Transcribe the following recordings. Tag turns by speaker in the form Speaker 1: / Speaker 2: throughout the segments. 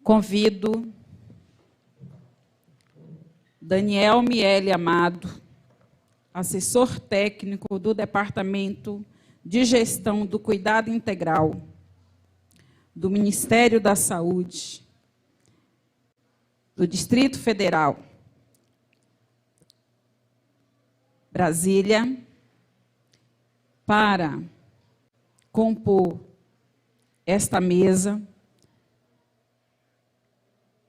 Speaker 1: Convido Daniel Miele Amado, assessor técnico do Departamento de Gestão do Cuidado Integral do Ministério da Saúde do Distrito Federal, Brasília, para compor esta mesa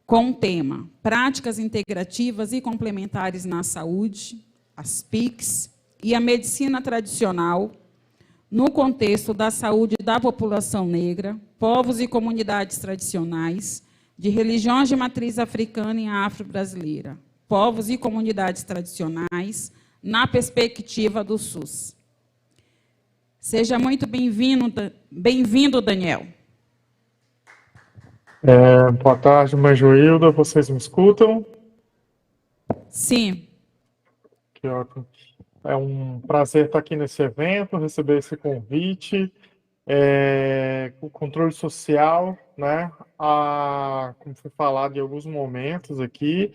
Speaker 1: com o tema Práticas Integrativas e Complementares na Saúde, as PICs, e a Medicina Tradicional, no contexto da saúde da população negra, povos e comunidades tradicionais, de religiões de matriz africana e afro-brasileira, povos e comunidades tradicionais, na perspectiva do SUS. Seja muito bem-vindo, Daniel.
Speaker 2: Boa tarde, mãe Joilda. Vocês me escutam?
Speaker 1: Sim.
Speaker 2: Que ótimo. É um prazer estar aqui nesse evento, receber esse convite. O controle social, né? Como foi falado em alguns momentos aqui,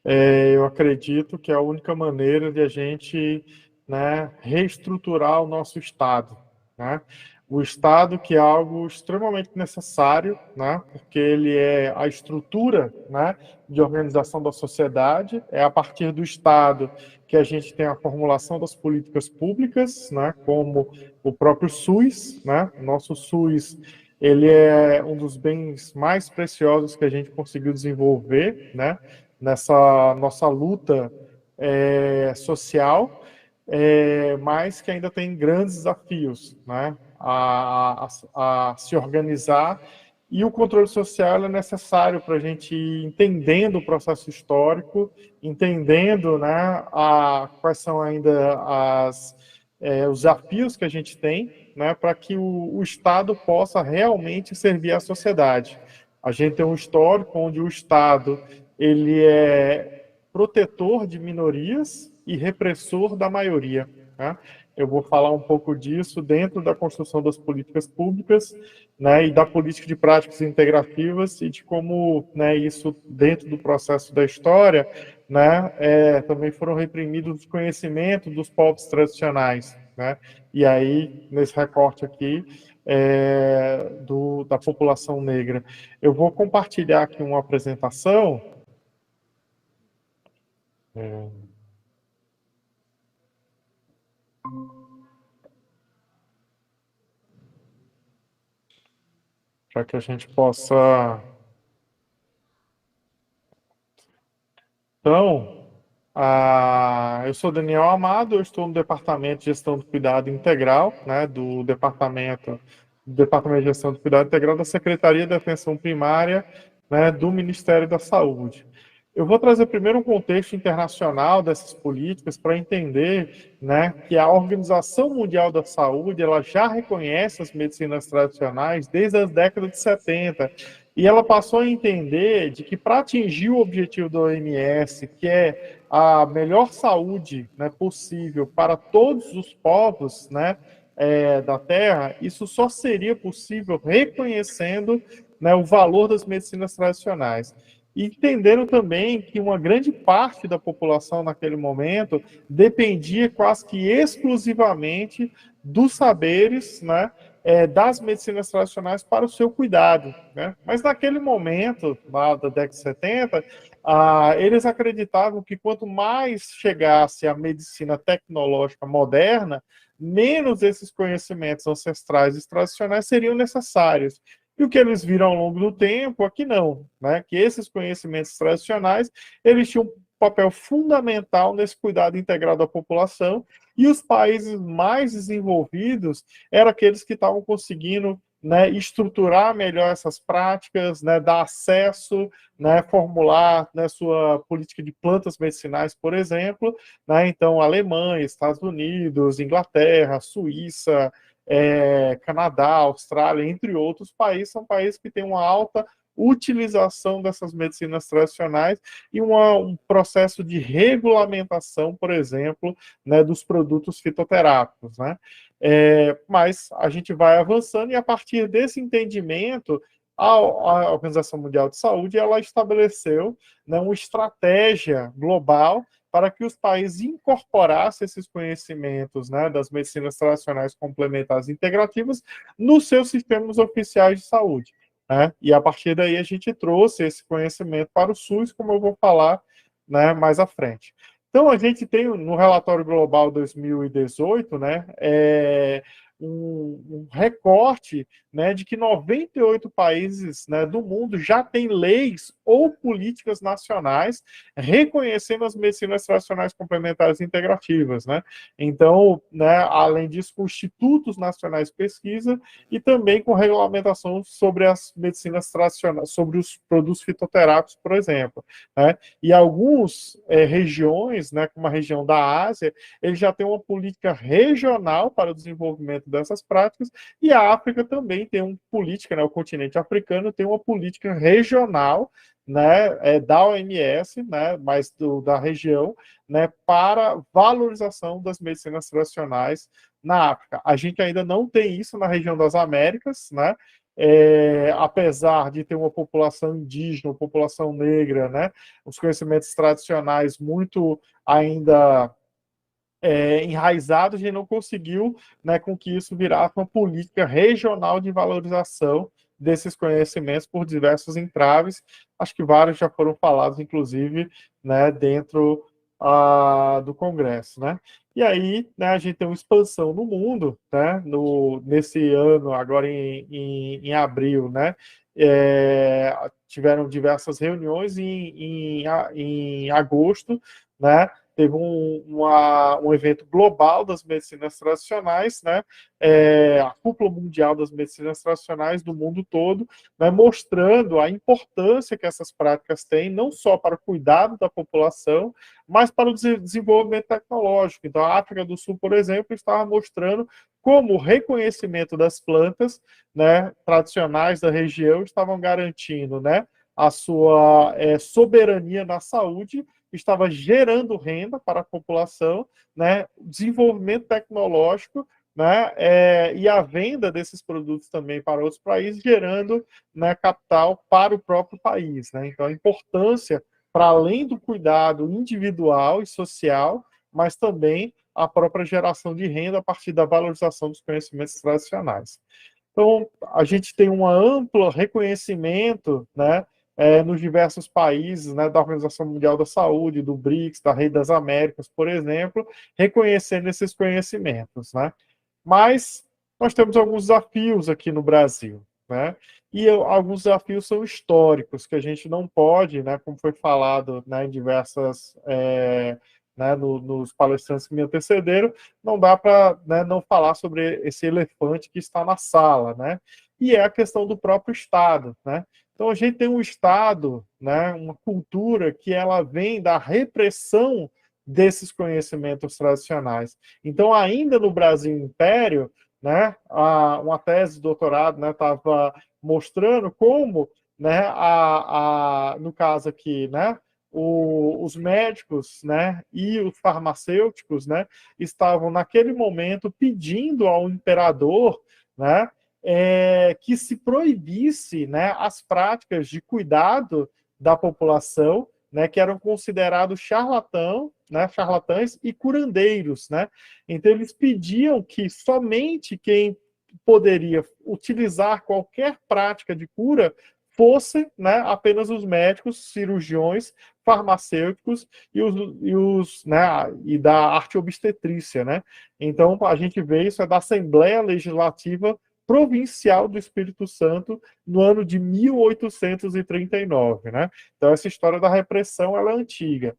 Speaker 2: eu acredito que é a única maneira de a gente, né, reestruturar o nosso Estado, né? O Estado, que é algo extremamente necessário, né, porque ele é a estrutura, né, de organização da sociedade, é a partir do Estado que a gente tem a formulação das políticas públicas, né, como o próprio SUS, né? O nosso SUS, ele é um dos bens mais preciosos que a gente conseguiu desenvolver, né, nessa nossa luta social, mas que ainda tem grandes desafios, né, a se organizar, e o controle social é necessário para a gente ir entendendo o processo histórico, entendendo, né, quais são ainda os desafios que a gente tem, né, para que o Estado possa realmente servir à sociedade. A gente tem um histórico onde o Estado ele é protetor de minorias e repressor da maioria, né? Eu vou falar um pouco disso dentro da construção das políticas públicas, né, e da política de práticas integrativas, e de como, né, isso, dentro do processo da história, né, também foram reprimidos os conhecimentos dos povos tradicionais, né? E aí, nesse recorte aqui, da população negra. Eu vou compartilhar aqui uma apresentação. Para que a gente possa... Então, eu sou Daniel Amado, eu estou no Departamento de Gestão do Cuidado Integral, né, do Departamento de Gestão do Cuidado Integral da Secretaria de Atenção Primária, né, do Ministério da Saúde. Eu vou trazer primeiro um contexto internacional dessas políticas para entender, né, que a Organização Mundial da Saúde ela já reconhece as medicinas tradicionais desde as décadas de 70, e ela passou a entender de que para atingir o objetivo da OMS, que é a melhor saúde, né, possível para todos os povos, né, da Terra, isso só seria possível reconhecendo, né, o valor das medicinas tradicionais. E entenderam também que uma grande parte da população naquele momento dependia quase que exclusivamente dos saberes, né, das medicinas tradicionais para o seu cuidado, né? Mas naquele momento, lá da década de 70, eles acreditavam que quanto mais chegasse a medicina tecnológica moderna, menos esses conhecimentos ancestrais e tradicionais seriam necessários. E o que eles viram ao longo do tempo é que não, né? Que esses conhecimentos tradicionais, eles tinham um papel fundamental nesse cuidado integral da população, e os países mais desenvolvidos eram aqueles que estavam conseguindo, né, estruturar melhor essas práticas, né, dar acesso, né, formular, né, sua política de plantas medicinais, por exemplo, né? Então, Alemanha, Estados Unidos, Inglaterra, Suíça, Canadá, Austrália, entre outros países, são países que têm uma alta utilização dessas medicinas tradicionais e um processo de regulamentação, por exemplo, né, dos produtos fitoterápicos, né? Mas a gente vai avançando, e a partir desse entendimento a Organização Mundial de Saúde ela estabeleceu, né, uma estratégia global para que os países incorporassem esses conhecimentos, né, das medicinas tradicionais complementares integrativas nos seus sistemas oficiais de saúde. Né? E a partir daí a gente trouxe esse conhecimento para o SUS, como eu vou falar, né, mais à frente. Então, a gente tem no relatório global 2018, né, um recorte, né, de que 98 países, né, do mundo já têm leis ou políticas nacionais reconhecendo as medicinas tradicionais complementares integrativas. Né? Então, né, além disso, com institutos nacionais de pesquisa e também com regulamentação sobre as medicinas tradicionais, sobre os produtos fitoterápicos, por exemplo. Né? E algumas regiões, né, como a região da Ásia, eles já têm uma política regional para o desenvolvimento dessas práticas, e a África também tem uma política, né, o continente africano tem uma política regional, né, da OMS, né, mas da região, né, para valorização das medicinas tradicionais na África. A gente ainda não tem isso na região das Américas, né, apesar de ter uma população indígena, uma população negra, né, os conhecimentos tradicionais muito ainda enraizado, a gente não conseguiu, né, com que isso virasse uma política regional de valorização desses conhecimentos por diversos entraves. Acho que vários já foram falados, inclusive, né, dentro do Congresso. Né? E aí, né, a gente tem uma expansão no mundo, né, nesse ano, agora em abril, né, tiveram diversas reuniões em agosto, né, teve um evento global das medicinas tradicionais, né, a cúpula mundial das medicinas tradicionais do mundo todo, né, mostrando a importância que essas práticas têm, não só para o cuidado da população, mas para o desenvolvimento tecnológico. Então, a África do Sul, por exemplo, estava mostrando como o reconhecimento das plantas, né, tradicionais da região estavam garantindo, né, a sua soberania na saúde, estava gerando renda para a população, né, desenvolvimento tecnológico, né, e a venda desses produtos também para outros países, gerando, né, capital para o próprio país. Né? Então, a importância, para além do cuidado individual e social, mas também a própria geração de renda a partir da valorização dos conhecimentos tradicionais. Então, a gente tem um amplo reconhecimento, né, nos diversos países, né, da Organização Mundial da Saúde, do BRICS, da Rede das Américas, por exemplo, reconhecendo esses conhecimentos. Né? Mas nós temos alguns desafios aqui no Brasil. Né? E alguns desafios são históricos, que a gente não pode, né, como foi falado, né, em diversas... né, nos palestrantes que me antecederam, não dá para, né, não falar sobre esse elefante que está na sala, né? E é a questão do próprio Estado, né? Então a gente tem um Estado, né, uma cultura que ela vem da repressão desses conhecimentos tradicionais. Então, ainda no Brasil Império, né, uma tese de doutorado, né, estava mostrando como, né, no caso aqui, né, os médicos, né, e os farmacêuticos, né, estavam naquele momento pedindo ao imperador, né, que se proibisse, né, as práticas de cuidado da população, né, que eram considerados charlatães e curandeiros, né? Então eles pediam que somente quem poderia utilizar qualquer prática de cura fossem, né, apenas os médicos, cirurgiões, farmacêuticos e da arte obstetrícia. Né? Então, a gente vê isso da Assembleia Legislativa Provincial do Espírito Santo no ano de 1839. Né? Então, essa história da repressão ela é antiga.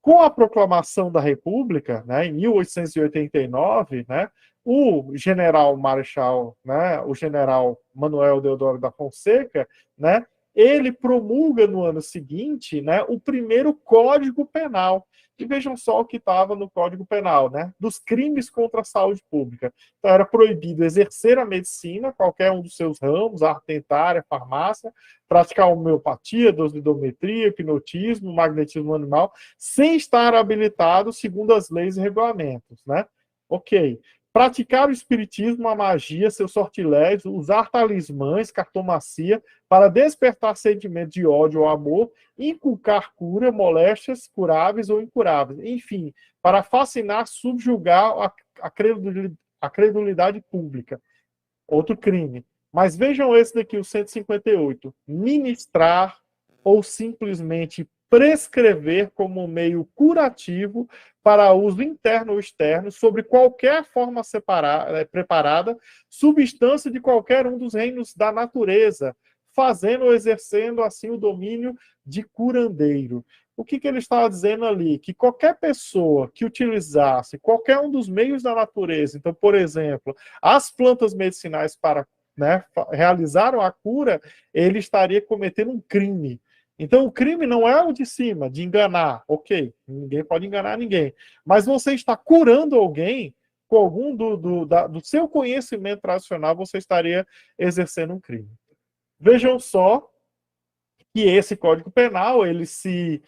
Speaker 2: Com a proclamação da República, né, em 1889, né, o general Marechal, né, o general Manuel Deodoro da Fonseca, né, ele promulga no ano seguinte, né, o primeiro Código Penal. E vejam só o que estava no Código Penal, né, dos crimes contra a saúde pública. Então, era proibido exercer a medicina, qualquer um dos seus ramos, arte dentária, farmácia, praticar homeopatia, dosimetria, hipnotismo, magnetismo animal, sem estar habilitado segundo as leis e regulamentos. Né? Ok. praticar o espiritismo, a magia, seus sortilégios, usar talismãs, cartomancia, para despertar sentimentos de ódio ou amor, inculcar cura, moléstias curáveis ou incuráveis, enfim, para fascinar, subjugar a credulidade pública. Outro crime. Mas vejam esse daqui, o 158. Ministrar ou simplesmente prescrever como meio curativo para uso interno ou externo, sobre qualquer forma preparada, substância de qualquer um dos reinos da natureza, fazendo ou exercendo assim o domínio de curandeiro. O que ele estava dizendo ali? Que qualquer pessoa que utilizasse qualquer um dos meios da natureza, então, por exemplo, as plantas medicinais para, né, realizar a cura, ele estaria cometendo um crime. Então, o crime não é o de cima, de enganar. Ok, ninguém pode enganar ninguém. Mas você está curando alguém com algum do seu conhecimento tradicional, você estaria exercendo um crime. Vejam só que esse Código Penal, ele se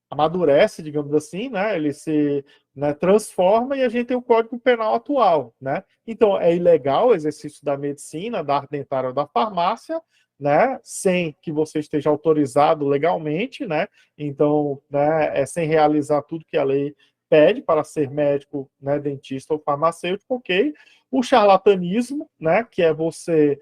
Speaker 2: amadurece, digamos assim, né? Ele se, né, transforma e a gente tem o Código Penal atual, né? Então, é ilegal o exercício da medicina, da arte dentária ou da farmácia, né? Sem que você esteja autorizado legalmente, né? Então, né, sem realizar tudo que a lei pede para ser médico, né, dentista ou farmacêutico, ok? O charlatanismo, né? Que é você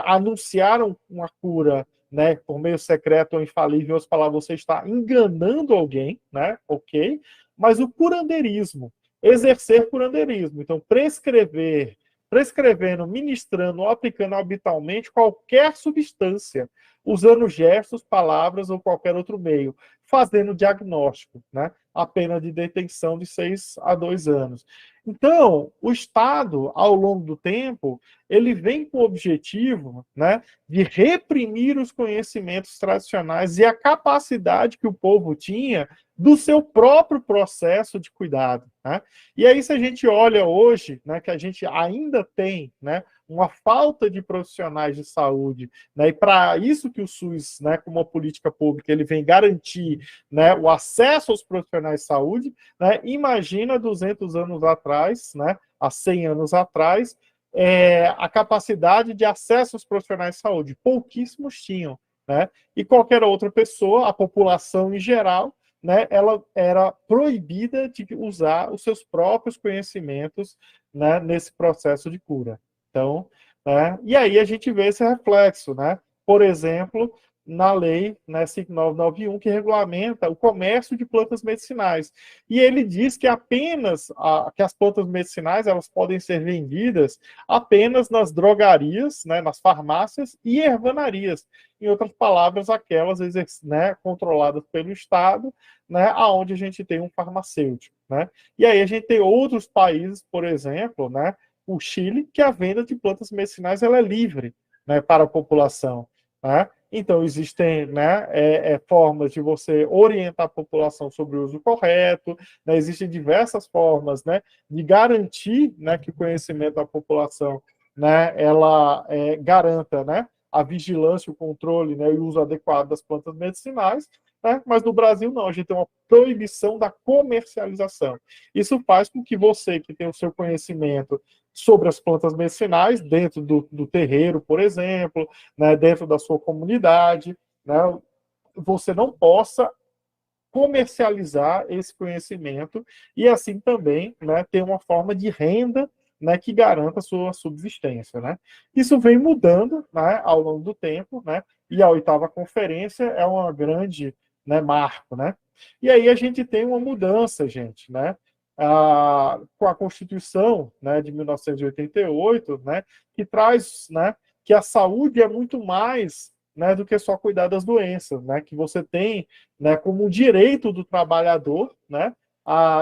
Speaker 2: anunciar uma cura, né, por meio secreto ou infalível, as palavras, você está enganando alguém, né, ok? Mas o curandeirismo, exercer curandeirismo, então prescrevendo, ministrando ou aplicando arbitralmente qualquer substância, usando gestos, palavras ou qualquer outro meio, fazendo diagnóstico, né, a pena de detenção de 6 a 2 anos. Então, o Estado, ao longo do tempo, ele vem com o objetivo, né, de reprimir os conhecimentos tradicionais e a capacidade que o povo tinha do seu próprio processo de cuidado, né? E aí, se a gente olha hoje, né, que a gente ainda tem, né, uma falta de profissionais de saúde, né, e para isso que o SUS, né, como uma política pública, ele vem garantir, né, o acesso aos profissionais de saúde, né, imagina 200 anos atrás, né, há 100 anos atrás, a capacidade de acesso aos profissionais de saúde. Pouquíssimos tinham, né? E qualquer outra pessoa, a população em geral, né, ela era proibida de usar os seus próprios conhecimentos, né, nesse processo de cura. Então, né, e aí a gente vê esse reflexo, né? Por exemplo, na lei, né, 5991, que regulamenta o comércio de plantas medicinais. E ele diz que apenas que as plantas medicinais elas podem ser vendidas apenas nas drogarias, né, nas farmácias e ervanarias. Em outras palavras, aquelas, né, controladas pelo Estado, né, aonde a gente tem um farmacêutico, né? E aí a gente tem outros países, por exemplo, né, o Chile, que a venda de plantas medicinais ela é livre, né, para a população, né? Então, existem, né, formas de você orientar a população sobre o uso correto, né, existem diversas formas, né, de garantir, né, que o conhecimento da população, né, ela garanta, né, a vigilância, o controle, né, e o uso adequado das plantas medicinais, né, mas no Brasil não, a gente tem uma proibição da comercialização. Isso faz com que você, que tem o seu conhecimento sobre as plantas medicinais, dentro do terreiro, por exemplo, né, dentro da sua comunidade, né, você não possa comercializar esse conhecimento e assim também, né, ter uma forma de renda, né, que garanta a sua subsistência, né? Isso vem mudando, né, ao longo do tempo, né? E a 8ª conferência é uma grande, né, marco, né? E aí a gente tem uma mudança, gente, né? Com a Constituição, né, de 1988, né, que traz, né, que a saúde é muito mais, né, do que só cuidar das doenças, né, que você tem, né, como um direito do trabalhador, né,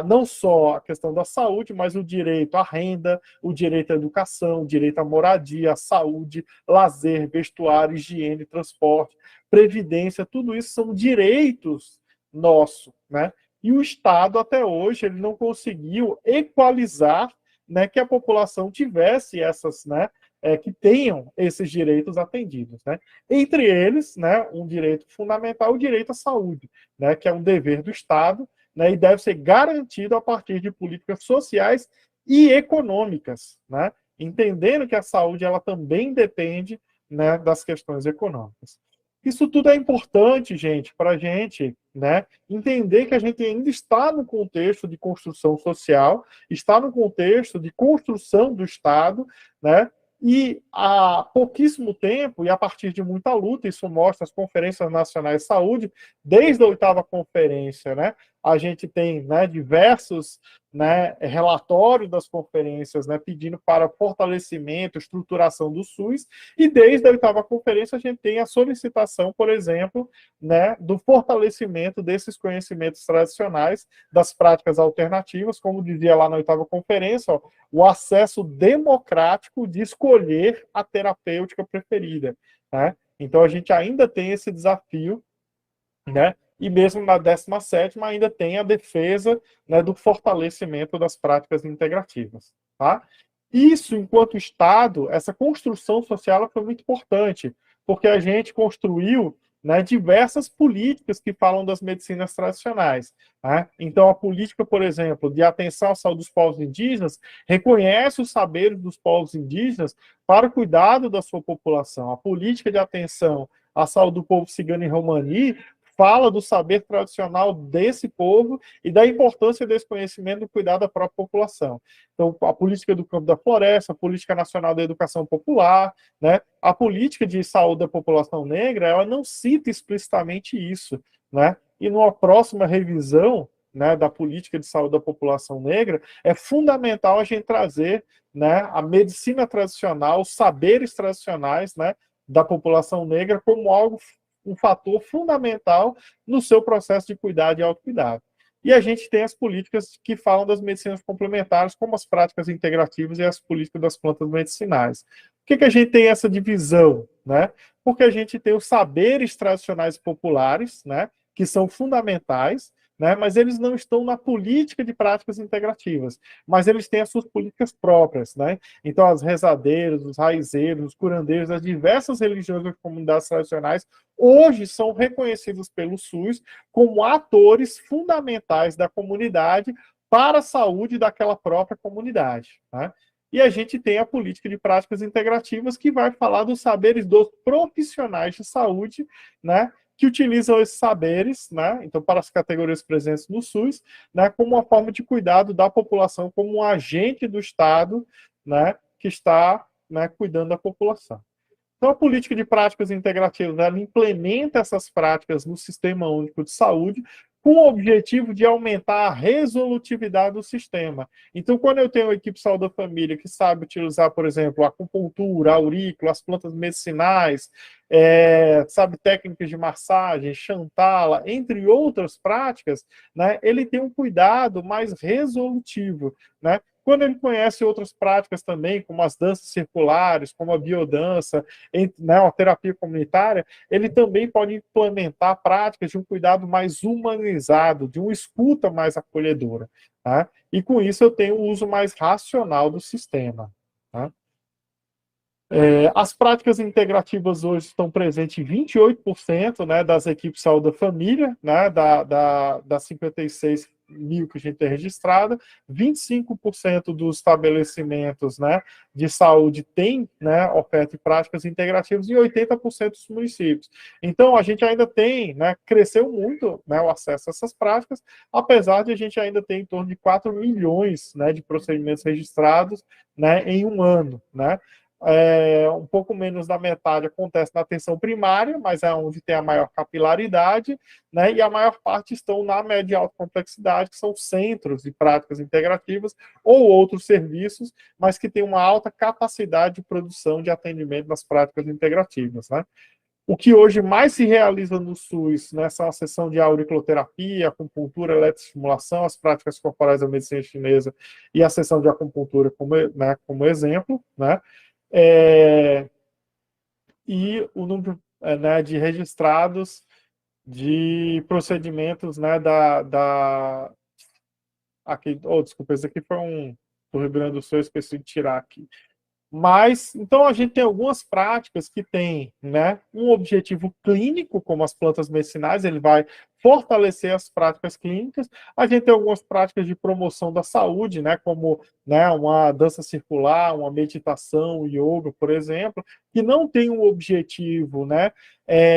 Speaker 2: não só a questão da saúde, mas o direito à renda, o direito à educação, o direito à moradia, à saúde, lazer, vestuário, higiene, transporte, previdência, tudo isso são direitos nossos, né? E o Estado, até hoje, ele não conseguiu equalizar, né, que a população tivesse essas, né, que tenham esses direitos atendidos, né? Entre eles, né, um direito fundamental, o direito à saúde, né, que é um dever do Estado, né, e deve ser garantido a partir de políticas sociais e econômicas, né? Entendendo que a saúde ela também depende, né, das questões econômicas. Isso tudo é importante, gente, para a gente, né, entender que a gente ainda está no contexto de construção social, está no contexto de construção do Estado, né, e há pouquíssimo tempo, e a partir de muita luta, isso mostra as conferências nacionais de saúde, desde a 8ª conferência, né, a gente tem, né, diversos, né, relatórios das conferências, né, pedindo para fortalecimento, estruturação do SUS, e desde a 8ª conferência a gente tem a solicitação, por exemplo, né, do fortalecimento desses conhecimentos tradicionais, das práticas alternativas, como dizia lá na 8ª conferência, ó, o acesso democrático de escolher a terapêutica preferida, né? Então a gente ainda tem esse desafio, né? E mesmo na 17ª ainda tem a defesa, né, do fortalecimento das práticas integrativas, tá? Isso, enquanto Estado, essa construção social foi muito importante, porque a gente construiu, né, diversas políticas que falam das medicinas tradicionais, né? Então, a política, por exemplo, de atenção à saúde dos povos indígenas reconhece os saberes dos povos indígenas para o cuidado da sua população. A política de atenção à saúde do povo cigano e romani fala do saber tradicional desse povo e da importância desse conhecimento do cuidado da própria população. Então, a política do campo da floresta, a política nacional da educação popular, né, a política de saúde da população negra, ela não cita explicitamente isso, né? E numa próxima revisão, né, da política de saúde da população negra, é fundamental a gente trazer, né, a medicina tradicional, os saberes tradicionais, né, da população negra como algo, um fator fundamental no seu processo de cuidado e autocuidado. E a gente tem as políticas que falam das medicinas complementares, como as práticas integrativas e as políticas das plantas medicinais. Por que a gente tem essa divisão, né? Porque a gente tem os saberes tradicionais populares, né, que são fundamentais, né, mas eles não estão na política de práticas integrativas, mas eles têm as suas políticas próprias, né? Então, as rezadeiras, os raizeiros, os curandeiros, as diversas religiões das comunidades tradicionais hoje são reconhecidos pelo SUS como atores fundamentais da comunidade para a saúde daquela própria comunidade, né? E a gente tem a política de práticas integrativas que vai falar dos saberes dos profissionais de saúde, né, que utilizam esses saberes, né, então para as categorias presentes no SUS, né, como uma forma de cuidado da população, como um agente do Estado, né, que está, né, cuidando da população. Então, a política de práticas integrativas, ela implementa essas práticas no Sistema Único de Saúde com o objetivo de aumentar a resolutividade do sistema. Então, quando eu tenho uma equipe de saúde da família que sabe utilizar, por exemplo, a acupuntura, a aurícula, as plantas medicinais, sabe, técnicas de massagem, chantala, entre outras práticas, né, ele tem um cuidado mais resolutivo, né? Quando ele conhece outras práticas também, como as danças circulares, como a biodança, né, a terapia comunitária, ele também pode implementar práticas de um cuidado mais humanizado, de uma escuta mais acolhedora. Tá? E com isso eu tenho o uso mais racional do sistema. Tá? As práticas integrativas hoje estão presentes em 28%, né, das equipes de saúde da família, né, das 56 mil que a gente tem registrada, 25% dos estabelecimentos, né, de saúde tem, né, oferta de práticas integrativas e 80% dos municípios. Então, a gente ainda tem, né, cresceu muito, né, o acesso a essas práticas, apesar de a gente ainda ter em torno de 4 milhões, né, de procedimentos registrados, né, em um ano, né. Um pouco menos da metade acontece na atenção primária, mas é onde tem a maior capilaridade, né, e a maior parte estão na média e alta complexidade, que são centros de práticas integrativas ou outros serviços, mas que têm uma alta capacidade de produção de atendimento nas práticas integrativas, né. O que hoje mais se realiza no SUS, né, são a sessão de auriculoterapia, acupuntura, eletroestimulação, as práticas corporais da medicina chinesa e a sessão de acupuntura como exemplo, né, e o número, né, de registrados de procedimentos, né, aqui, desculpa, esse aqui foi do Rio Grande do Sul, eu esqueci de tirar aqui. Mas, então, a gente tem algumas práticas que têm, né, um objetivo clínico, como as plantas medicinais, ele vai fortalecer as práticas clínicas. A gente tem algumas práticas de promoção da saúde, né, como, né, uma dança circular, uma meditação, yoga, por exemplo, que não tem um objetivo, né,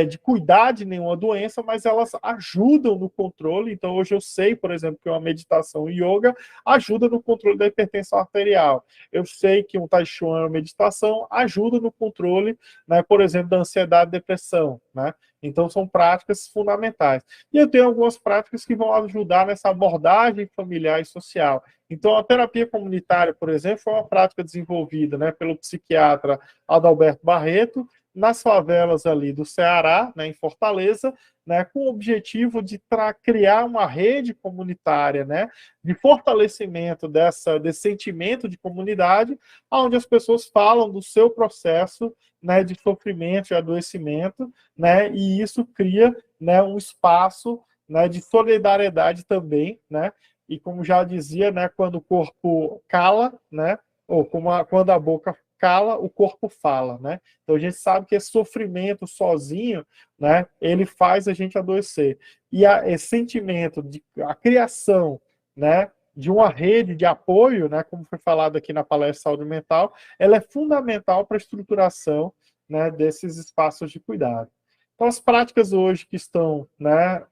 Speaker 2: de cuidar de nenhuma doença, mas elas ajudam no controle. Então, hoje eu sei, por exemplo, que uma meditação yoga ajuda no controle da hipertensão arterial. Eu sei que um Tai Chuan, meditação, ajuda no controle, né, por exemplo, da ansiedade e depressão, né? Então, são práticas fundamentais. E eu tenho algumas práticas que vão ajudar nessa abordagem familiar e social. Então, a terapia comunitária, por exemplo, foi uma prática desenvolvida, né, pelo psiquiatra Adalberto Barreto, nas favelas ali do Ceará, né, em Fortaleza, né, com o objetivo de criar uma rede comunitária, né, de fortalecimento desse sentimento de comunidade, onde as pessoas falam do seu processo, né, de sofrimento e adoecimento, né, e isso cria, né, um espaço, né, de solidariedade também, né, e como já dizia, né, quando o corpo cala, né, ou quando a boca cala, o corpo fala, né? Então a gente sabe que esse sofrimento sozinho, né, ele faz a gente adoecer. E esse sentimento de a criação, né, de uma rede de apoio, né, como foi falado aqui na palestra Saúde Mental, ela é fundamental para a estruturação, né, desses espaços de cuidado. Então, as práticas hoje que estão, né,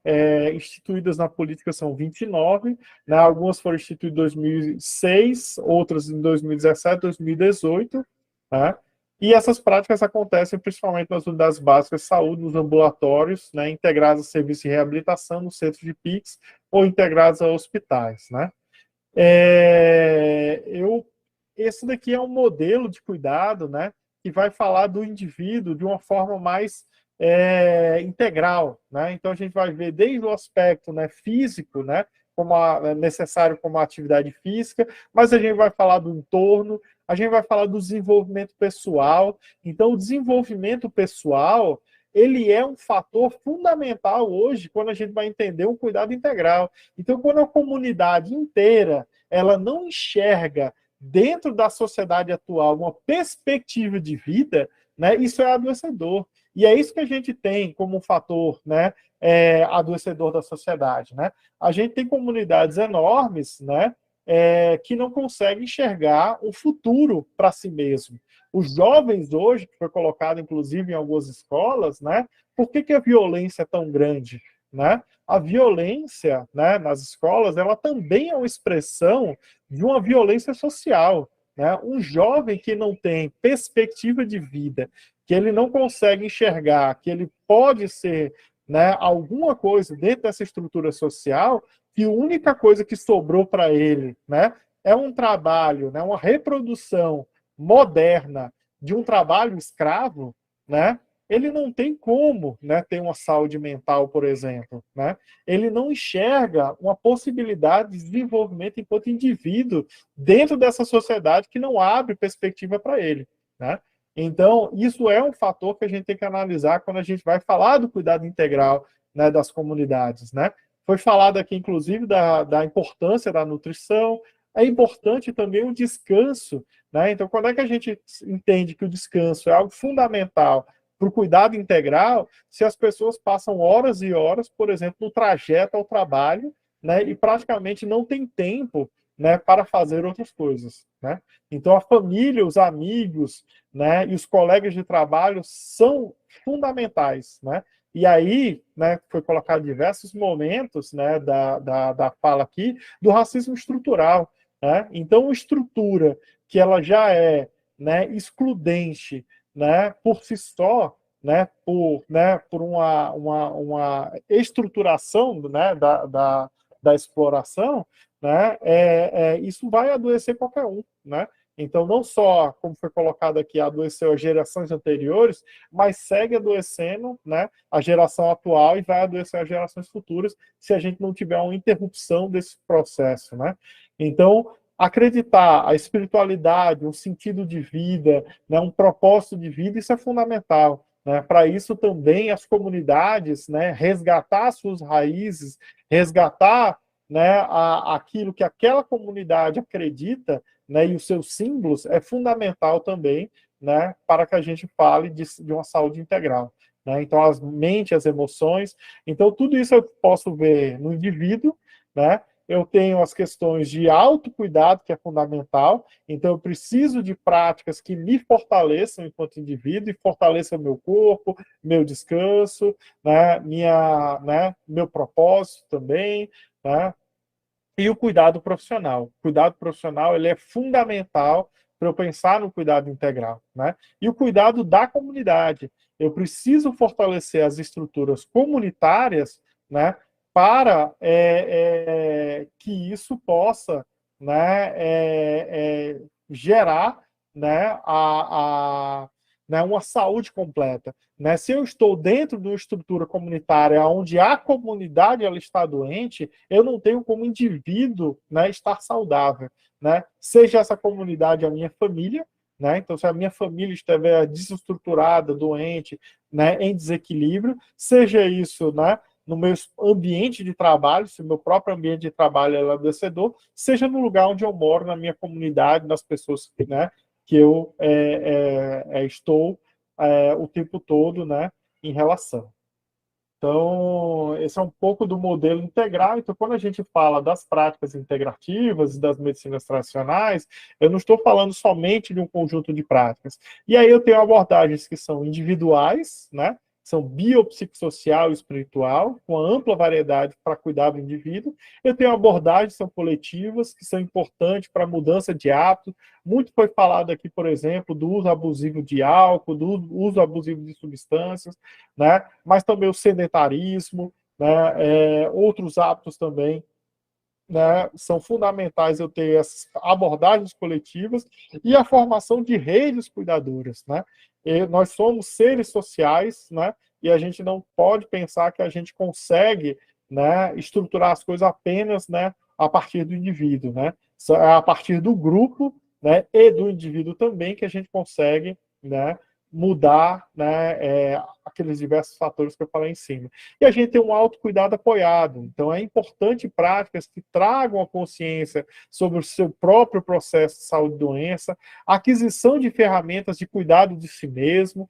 Speaker 2: instituídas na política são 29, né, algumas foram instituídas em 2006, outras em 2017, 2018, né, e essas práticas acontecem principalmente nas unidades básicas de saúde, nos ambulatórios, né, integradas a serviços de reabilitação, nos centros de PICS ou integrados a hospitais, né. É, esse daqui é um modelo de cuidado, né, que vai falar do indivíduo de uma forma mais integral, né? Então a gente vai ver desde o aspecto, né, físico, né, como necessário como a atividade física, mas a gente vai falar do entorno, a gente vai falar do desenvolvimento pessoal. Então o desenvolvimento pessoal ele é um fator fundamental hoje quando a gente vai entender um cuidado integral. Então, quando a comunidade inteira ela não enxerga dentro da sociedade atual uma perspectiva de vida, né, isso é adoecedor. E é isso que a gente tem como um fator, né, adoecedor da sociedade, né? A gente tem comunidades enormes, né, que não conseguem enxergar o futuro para si mesmo. Os jovens hoje, que foi colocado inclusive em algumas escolas, né, por que a violência é tão grande? Né? A violência, né, nas escolas, ela também é uma expressão de uma violência social. Né? Um jovem que não tem perspectiva de vida, que ele não consegue enxergar, que ele pode ser, né, alguma coisa dentro dessa estrutura social, que a única coisa que sobrou para ele, né, é um trabalho, né, uma reprodução moderna de um trabalho escravo, né, ele não tem como, né, ter uma saúde mental, por exemplo. Né? Ele não enxerga uma possibilidade de desenvolvimento enquanto indivíduo dentro dessa sociedade que não abre perspectiva para ele. Né? Então, isso é um fator que a gente tem que analisar quando a gente vai falar do cuidado integral, né, das comunidades. Né? Foi falado aqui, inclusive, da importância da nutrição. É importante também o descanso. Né? Então, quando é que a gente entende que o descanso é algo fundamental para o cuidado integral, se as pessoas passam horas e horas, por exemplo, no trajeto ao trabalho, né, e praticamente não tem tempo, né, para fazer outras coisas. Né? Então, a família, os amigos, né, e os colegas de trabalho são fundamentais. Né? E aí, né, foi colocado diversos momentos, né, da fala aqui, do racismo estrutural. Né? Então, uma estrutura que ela já é, né, excludente, né, por si só, por uma estruturação, né, da exploração, né, isso vai adoecer qualquer um. Né? Então, não só, como foi colocado aqui, adoeceu as gerações anteriores, mas segue adoecendo, né, a geração atual e vai adoecer as gerações futuras se a gente não tiver uma interrupção desse processo. Né? Então, acreditar a espiritualidade, um sentido de vida, né, um propósito de vida, isso é fundamental. Né? Para isso também as comunidades, né, resgatar suas raízes, resgatar, né, aquilo que aquela comunidade acredita, né, e os seus símbolos é fundamental também, né, para que a gente fale de uma saúde integral. Né? Então, as mentes, as emoções. Então, tudo isso eu posso ver no indivíduo, né? Eu tenho as questões de autocuidado, que é fundamental. Então, eu preciso de práticas que me fortaleçam enquanto indivíduo e fortaleçam meu corpo, meu descanso, né? Meu propósito também, né? E o cuidado profissional. O cuidado profissional ele é fundamental para eu pensar no cuidado integral. Né? E o cuidado da comunidade. Eu preciso fortalecer as estruturas comunitárias, né, para que isso possa, né, gerar, né, né, uma saúde completa. Né? Se eu estou dentro de uma estrutura comunitária onde a comunidade ela está doente, eu não tenho como indivíduo, né, estar saudável. Né? Seja essa comunidade a minha família, né? Então, se a minha família estiver desestruturada, doente, né, em desequilíbrio, seja isso, né, no meu ambiente de trabalho, se o meu próprio ambiente de trabalho é adoecedor, seja no lugar onde eu moro, na minha comunidade, nas pessoas, né, que eu estou o tempo todo, né, em relação. Então, esse é um pouco do modelo integral. Então, quando a gente fala das práticas integrativas e das medicinas tradicionais, eu não estou falando somente de um conjunto de práticas. E aí eu tenho abordagens que são individuais, né? São biopsicossocial e espiritual, com ampla variedade para cuidar do indivíduo. Eu tenho abordagens que são coletivas, que são importantes para a mudança de hábito. Muito foi falado aqui, por exemplo, do uso abusivo de álcool, do uso abusivo de substâncias, né? Mas também o sedentarismo, né? Outros hábitos também, né, são fundamentais eu ter essas abordagens coletivas e a formação de redes cuidadoras. Né? E nós somos seres sociais, né, e a gente não pode pensar que a gente consegue, né, estruturar as coisas apenas, né, a partir do indivíduo. Né? É a partir do grupo, né, e do indivíduo também que a gente consegue, né, mudar, né, aqueles diversos fatores que eu falei em cima. E a gente tem um autocuidado apoiado. Então, é importante práticas que tragam a consciência sobre o seu próprio processo de saúde e doença, aquisição de ferramentas de cuidado de si mesmo,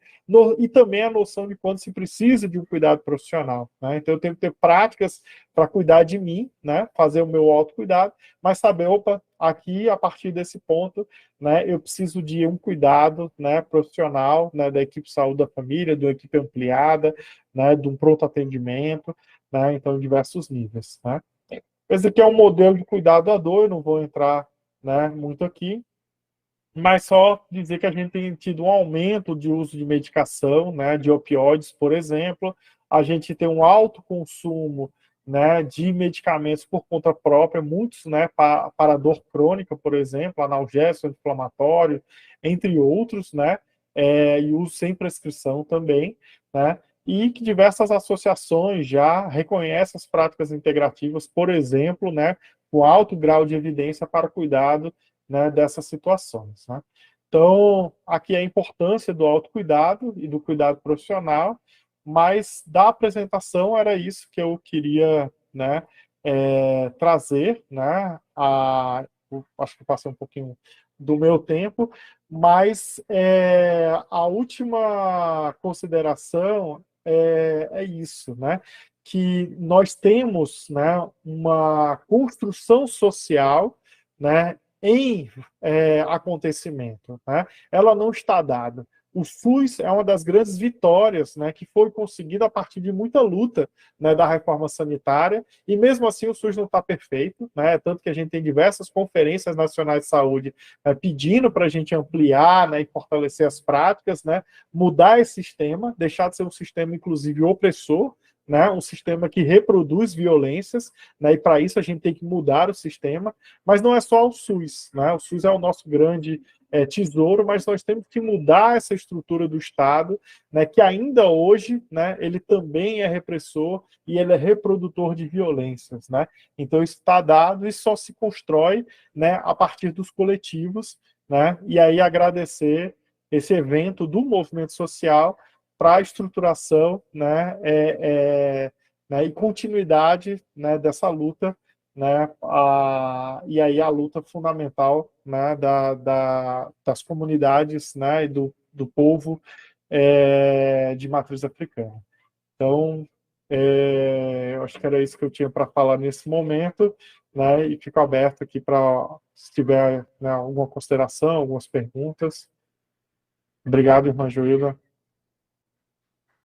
Speaker 2: e também a noção de quando se precisa de um cuidado profissional. Né? Então, eu tenho que ter práticas para cuidar de mim, né? Fazer o meu autocuidado, mas saber, opa, aqui, a partir desse ponto, né, eu preciso de um cuidado, né, profissional, né, da equipe de saúde da família, de uma equipe ampliada, né, de um pronto atendimento, né, então, em diversos níveis. Né. Esse aqui é um modelo de cuidado à dor, eu não vou entrar, né, muito aqui, mas só dizer que a gente tem tido um aumento de uso de medicação, né, de opioides, por exemplo, a gente tem um alto consumo, né, de medicamentos por conta própria, muitos, né, para dor crônica, por exemplo, analgésico, inflamatório, entre outros, né, e uso sem prescrição também, né, e que diversas associações já reconhecem as práticas integrativas, por exemplo, né, com alto grau de evidência para cuidado, né, dessas situações. Né? Então, aqui é a importância do autocuidado e do cuidado profissional, mas da apresentação era isso que eu queria, né, trazer, né, acho que passei um pouquinho do meu tempo, mas a última consideração é isso, né, que nós temos, né, uma construção social, né, em acontecimento. Né? Ela não está dada. O SUS é uma das grandes vitórias, né, que foi conseguida a partir de muita luta, né, da reforma sanitária, e mesmo assim o SUS não está perfeito, né, tanto que a gente tem diversas conferências nacionais de saúde pedindo para a gente ampliar, né, e fortalecer as práticas, né, mudar esse sistema, deixar de ser um sistema, inclusive, opressor, né, um sistema que reproduz violências, né, e para isso a gente tem que mudar o sistema, mas não é só o SUS, né, o SUS é o nosso grande tesouro, mas nós temos que mudar essa estrutura do Estado, né, que ainda hoje, né, ele também é repressor e ele é reprodutor de violências, né, então isso está dado e só se constrói, né, a partir dos coletivos, né, e aí agradecer esse evento do movimento social para a estruturação, né, né, e continuidade, né, dessa luta, né, e aí a luta fundamental, né, das comunidades, né, e do povo de matriz africana. Então, eu acho que era isso que eu tinha para falar nesse momento, né, e fico aberto aqui para, se tiver, né, alguma consideração, algumas perguntas. Obrigado, irmã Joilda.